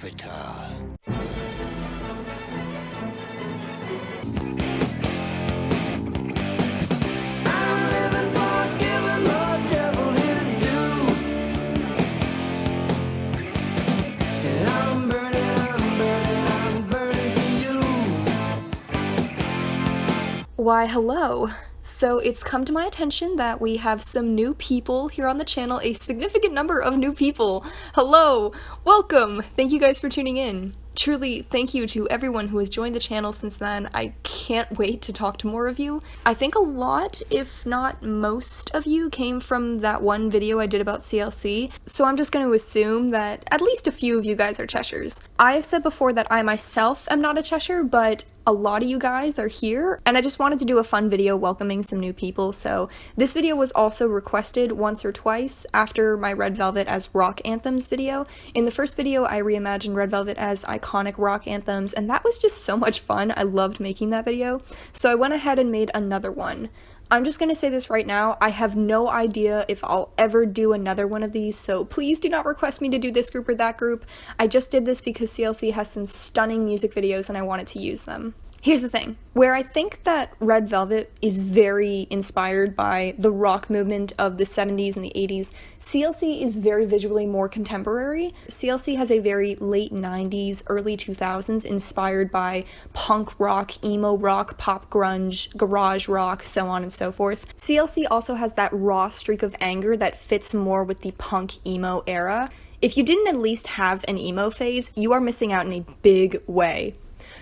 Jupiter. Why, hello. So it's come to my attention that we have some new people here on the channel, a significant number of new people. Hello, welcome. Thank you guys for tuning in. Truly, thank you to everyone who has joined the channel since then. I can't wait to talk to more of you. I think a lot, if not most of you, came from that one video I did about CLC, so I'm just going to assume that at least a few of you guys are Cheshires. I have said before that I myself am not a Cheshire, but a lot of you guys are here, and I just wanted to do a fun video welcoming some new people, so this video was also requested once or twice after my Red Velvet as rock anthems video. In the first video, I reimagined Red Velvet as iconic rock anthems, and that was just so much fun. I loved making that video, so I went ahead and made another one. I'm just gonna say this right now, I have no idea if I'll ever do another one of these, so please do not request me to do this group or that group. I just did this because CLC has some stunning music videos and I wanted to use them. Here's the thing, where I think that Red Velvet is very inspired by the rock movement of the 70s and the 80s, CLC is very visually more contemporary. CLC has a very late 90s, early 2000s inspired by punk rock, emo rock, pop grunge, garage rock, so on and so forth. CLC also has that raw streak of anger that fits more with the punk emo era. If you didn't at least have an emo phase, you are missing out in a big way.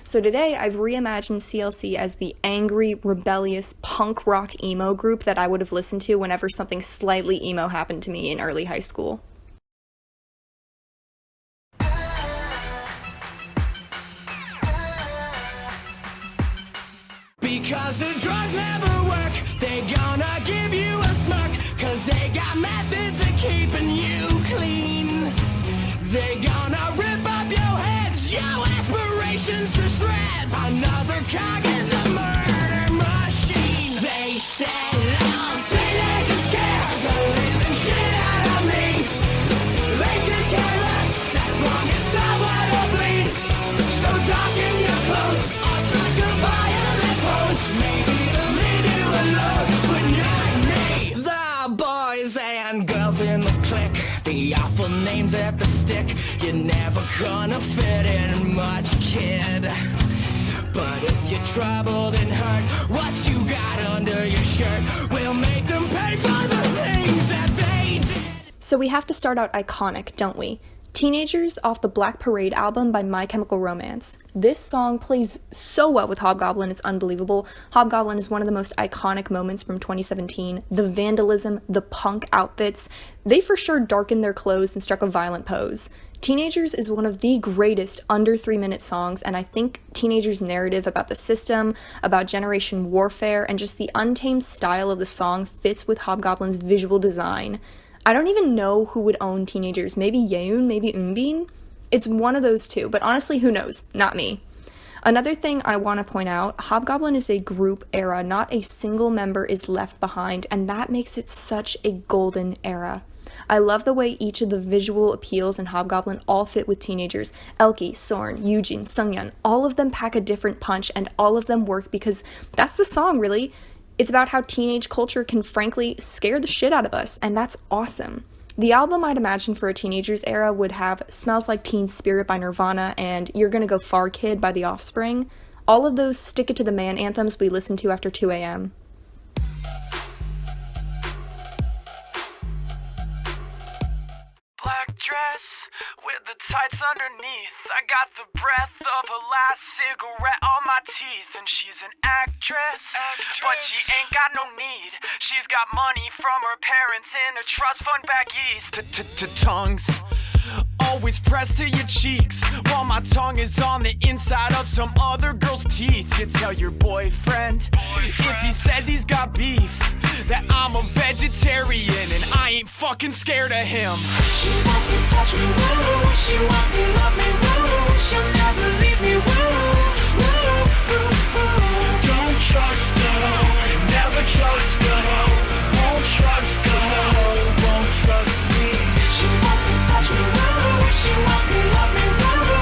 So today, I've reimagined CLC as the angry, rebellious, punk rock emo group that I would have listened to whenever something slightly emo happened to me in early high school. Because the drugs never work, they gonna give you a smirk, cause they got methods of keeping you clean. They gonna rip up your heads, your aspirations to shreds. Another cog in the murder machine. They said, I'm teenagers scared the living shit out of me. They could care less as long as someone will bleed. So darken your clothes, or say goodbye and then post. Maybe it'll leave you alone when you're in me. The boys and girls in the clique, the awful names at the stick. You're never gonna fit in much, kid. But if you're troubled and hurt, what you got under your shirt will make them pay for the things that they did. So we have to start out iconic, don't we? Teenagers off the Black Parade album by My Chemical Romance. This song plays so well with Hobgoblin, it's unbelievable. Hobgoblin is one of the most iconic moments from 2017. The vandalism, the punk outfits, they for sure darkened their clothes and struck a violent pose. Teenagers is one of the greatest under 3-minute songs, and I think Teenagers' narrative about the system, about generation warfare, and just the untamed style of the song fits with Hobgoblin's visual design. I don't even know who would own Teenagers. Maybe Yeun, maybe Eunbin? It's one of those two, but honestly, who knows? Not me. Another thing I want to point out, Hobgoblin is a group era, not a single member is left behind, and that makes it such a golden era. I love the way each of the visual appeals in Hobgoblin all fit with Teenagers. Elki, Sorn, Eugene, Sungyeon, all of them pack a different punch, and all of them work because that's the song, really. It's about how teenage culture can frankly scare the shit out of us, and that's awesome. The album I'd imagine for a Teenagers era would have Smells Like Teen Spirit by Nirvana and You're Gonna Go Far Kid by The Offspring. All of those Stick It to the Man anthems we listen to after 2 a.m. Black dress with the tights underneath. I got the breath of her last cigarette on my teeth. And she's an actress, but she ain't got no need. She's got money from her parents in a trust fund back east. Tongues always pressed to your cheeks, while my tongue is on the inside of some other girl's teeth. You tell your boyfriend if he says he's got beef that I'm a vegetarian and I ain't fucking scared of him. She wants to touch me, woo. She wants to love me, woo. She'll never leave me, woo. Don't trust her, never trust her. Won't trust her, won't trust me. She wants to touch me, woo. She wants to love me, woo.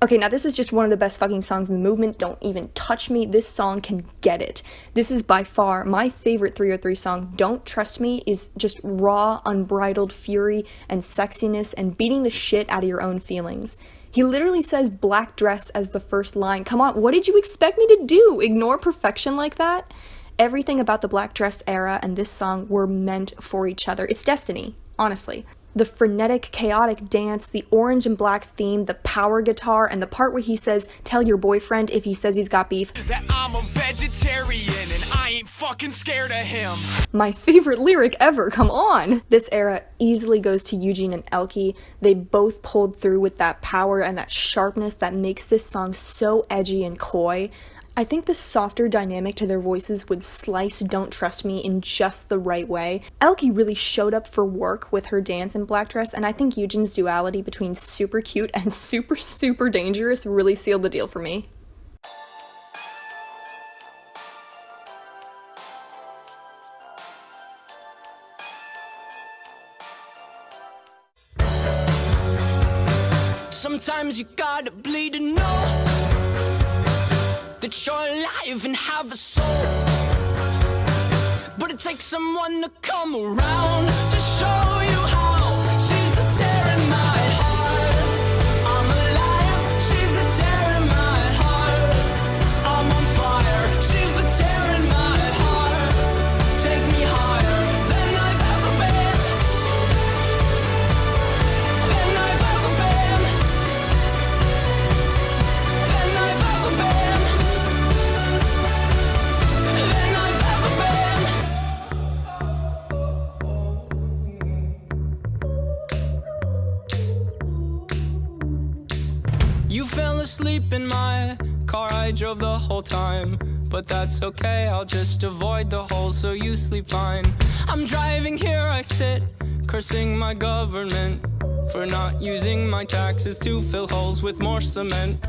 Okay, now this is just one of the best fucking songs in the movement. Don't even touch me. This song can get it. This is by far my favorite 303 song. Don't Trust Me is just raw, unbridled fury and sexiness and beating the shit out of your own feelings. He literally says black dress as the first line. Come on, what did you expect me to do? Ignore perfection like that? Everything about the black dress era and this song were meant for each other. It's destiny, honestly. The frenetic, chaotic dance, the orange and black theme, the power guitar, and the part where he says, tell your boyfriend if he says he's got beef. That I'm a vegetarian and I ain't fucking scared of him. My favorite lyric ever, come on! This era easily goes to Eugene and Elke. They both pulled through with that power and that sharpness that makes this song so edgy and coy. I think the softer dynamic to their voices would slice Don't Trust Me in just the right way. Elke really showed up for work with her dance in black dress, and I think Eugene's duality between super cute and super, super dangerous really sealed the deal for me. Sometimes you gotta bleed to know that you're alive and have a soul. But it takes someone to come around to show you how. She's the tear in my heart. I'm alive. She's the tear in my heart. I'm on fire. She's the tear in my heart. Take me higher than I've ever been. Than I've ever been. Than I've ever been. You fell asleep in my car, I drove the whole time. But that's okay, I'll just avoid the holes so you sleep fine. I'm driving here, I sit, cursing my government for not using my taxes to fill holes with more cement.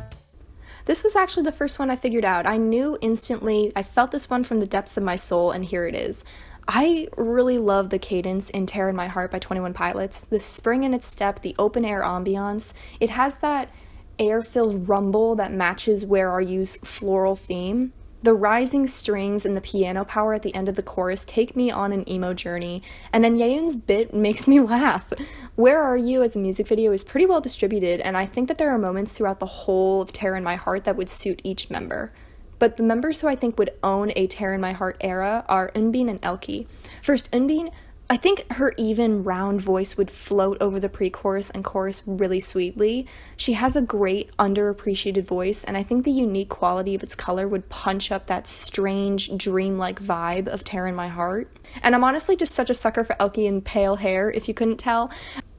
This was actually the first one I figured out. I knew instantly, I felt this one from the depths of my soul, and here it is. I really love the cadence in Tear in My Heart by 21 Pilots. The spring in its step, the open air ambiance. It has that air-filled rumble that matches Where Are You's floral theme. The rising strings and the piano power at the end of the chorus take me on an emo journey, and then Yeun's bit makes me laugh. Where Are You as a music video is pretty well distributed, and I think that there are moments throughout the whole of Tear in My Heart that would suit each member. But the members who I think would own a Tear in My Heart era are Eunbin and Elke. First, Eunbin, I think her even, round voice would float over the pre-chorus and chorus really sweetly. She has a great, underappreciated voice, and I think the unique quality of its color would punch up that strange, dreamlike vibe of Tear in My Heart. And I'm honestly just such a sucker for Elke in pale hair, if you couldn't tell.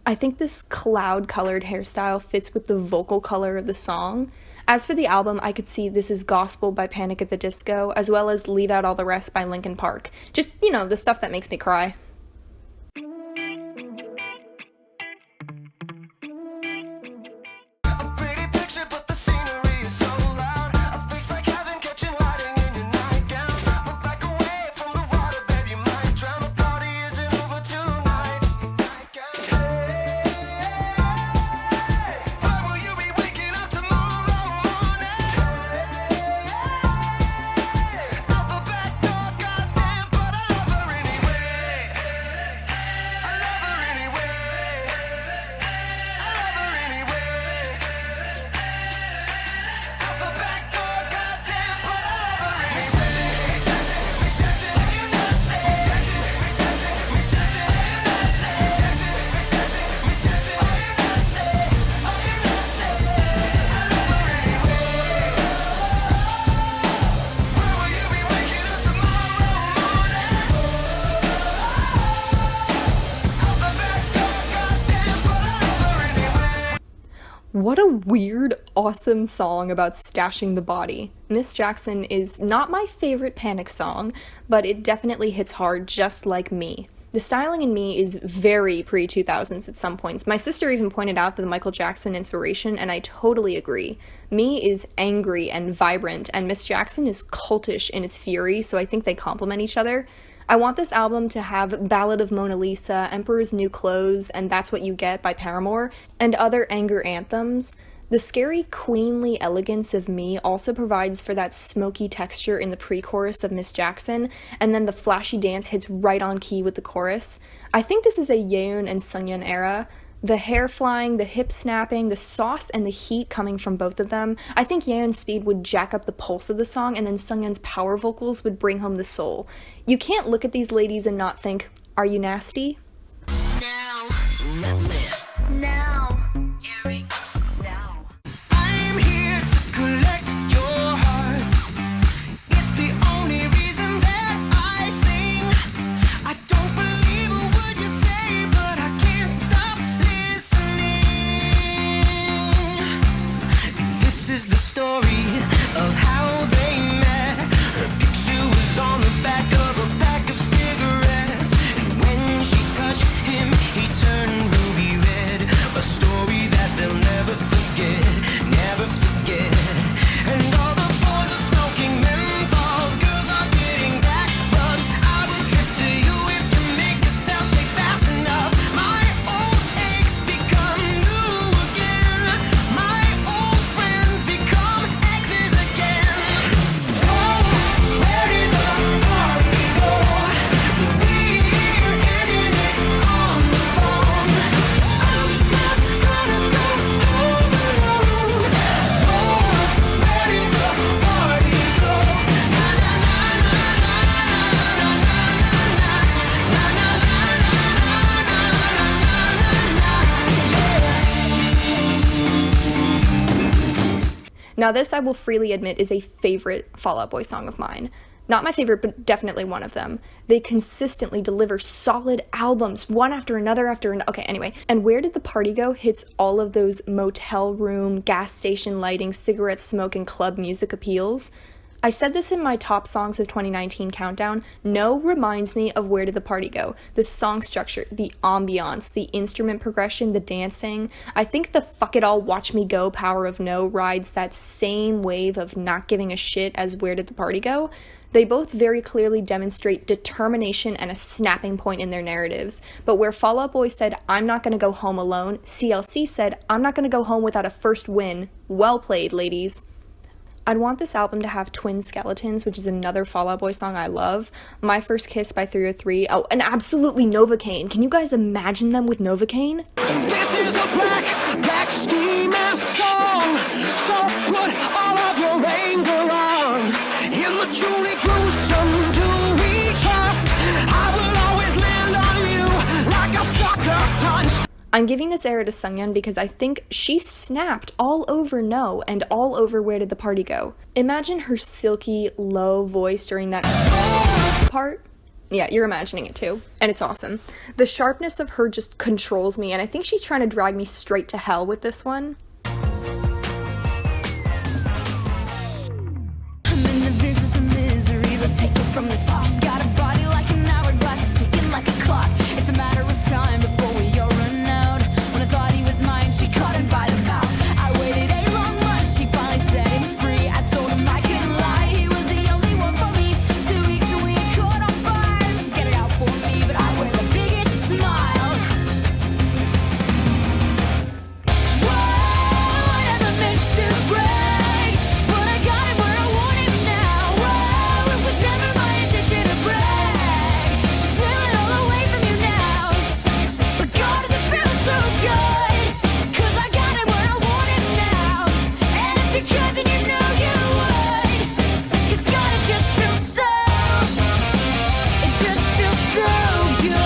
I think this cloud-colored hairstyle fits with the vocal color of the song. As for the album, I could see This Is Gospel by Panic at the Disco, as well as Leave Out All the Rest by Linkin Park. Just, you know, the stuff that makes me cry. What a weird, awesome song about stashing the body. Miss Jackson is not my favorite Panic song, but it definitely hits hard just like Me. The styling in Me is very pre-2000s at some points. My sister even pointed out the Michael Jackson inspiration, and I totally agree. Me is angry and vibrant, and Miss Jackson is cultish in its fury, so I think they complement each other. I want this album to have Ballad of Mona Lisa, Emperor's New Clothes, and That's What You Get by Paramore, and other anger anthems. The scary, queenly elegance of Me also provides for that smoky texture in the pre-chorus of Miss Jackson, and then the flashy dance hits right on key with the chorus. I think this is a Yeon and Sungyeon era. The hair flying, the hip snapping, the sauce and the heat coming from both of them. I think Yeon's speed would jack up the pulse of the song, and then Sungyeon's power vocals would bring home the soul. You can't look at these ladies and not think, are you nasty? Now, now. Now. I'm here to collect your hearts. It's the only reason that I sing. I don't believe a word you say, but I can't stop listening. This is the story of how they met. Her picture was on the back of a pack of cigarettes, and when she touched him, he turned ruby red. A story that they'll never forget, never forget. And all the boys are smoking menthols, girls are getting back rubs. I will drip to you if you make yourself shake fast enough. My old aches become new again. My old friends become exes again. Oh, where did the party go? We're ending it on the phone. I'm not gonna go home alone. Oh, where did the party go? Na na na na na na Now this, I will freely admit, is a favorite Fall Out Boy song of mine. Not my favorite, but definitely one of them. They consistently deliver solid albums, one after another after another. Okay, anyway. And Where Did the Party Go hits all of those motel room, gas station lighting, cigarette smoke, and club music appeals. I said this in my top songs of 2019 countdown. No reminds me of Where Did the Party Go. The song structure, the ambiance, the instrument progression, the dancing. I think the Fuck It All Watch Me Go Power of No rides that same wave of not giving a shit as Where Did the Party Go. They both very clearly demonstrate determination and a snapping point in their narratives. But where Fall Out Boy said, I'm not gonna go home alone, CLC said, I'm not gonna go home without a first win. Well played, ladies. I'd want this album to have Twin Skeletons, which is another Fall Out Boy song I love. My First Kiss by 303. Oh, and absolutely Novocaine. Can you guys imagine them with Novocaine? This is a black ski mask song. So put all of your anger on. In the truly gruesome, do we trust? I will always land on you like a sucker punch. I'm giving this era to Sungyeon because I think she snapped all over No and all over Where Did the Party Go. Imagine her silky, low voice during that part. Yeah, you're imagining it too, and it's awesome. The sharpness of her just controls me, and I think she's trying to drag me straight to hell with this one. I'm in the business of misery. Let's take it from the top. She's got a body like an hourglass, ticking like a clock. It's a matter of time before we all run out. When I thought he was mine, she caught him by the mouth. I waited a long month, she finally set him free. I told him I couldn't lie, he was the only one for me. 2 weeks and we caught on fire. She's got it out for me, but I wear the biggest smile. Whoa, I never meant to break, but I got it where I want it now. Whoa, it was never my intention to brag, to steal it all away from you now. But God, does it feel so good? 'Cause I got it where I want it now. And if you could, then you know you would. 'Cause God, it just feels so, it just feels so good.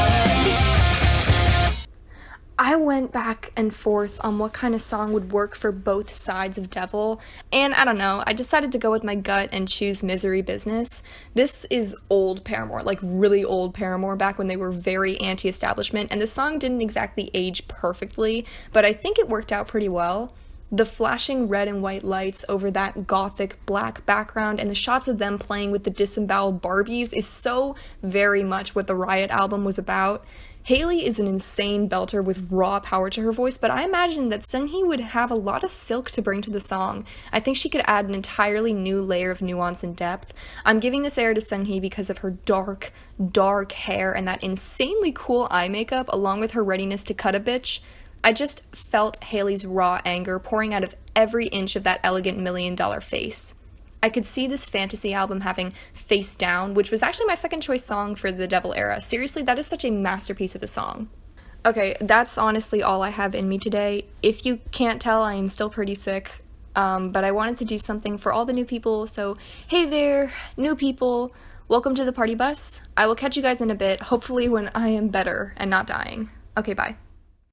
I went back and forth on what kind of song would work for both sides of Devil, and I don't know, I decided to go with my gut and choose Misery Business. This is old Paramore, like really old Paramore, back when they were very anti-establishment, and the song didn't exactly age perfectly, but I think it worked out pretty well. The flashing red and white lights over that gothic black background and the shots of them playing with the disemboweled Barbies is so very much what the Riot album was about. Haley is an insane belter with raw power to her voice, but I imagine that Seunghee would have a lot of silk to bring to the song. I think she could add an entirely new layer of nuance and depth. I'm giving this era to Seunghee because of her dark, dark hair and that insanely cool eye makeup, along with her readiness to cut a bitch. I just felt Haley's raw anger pouring out of every inch of that elegant $1 million face. I could see this fantasy album having Face Down, which was actually my second choice song for the Devil era. Seriously, that is such a masterpiece of a song. Okay, that's honestly all I have in me today. If you can't tell, I am still pretty sick, but I wanted to do something for all the new people, so hey there, new people, welcome to the party bus. I will catch you guys in a bit, hopefully when I am better and not dying. Okay, bye.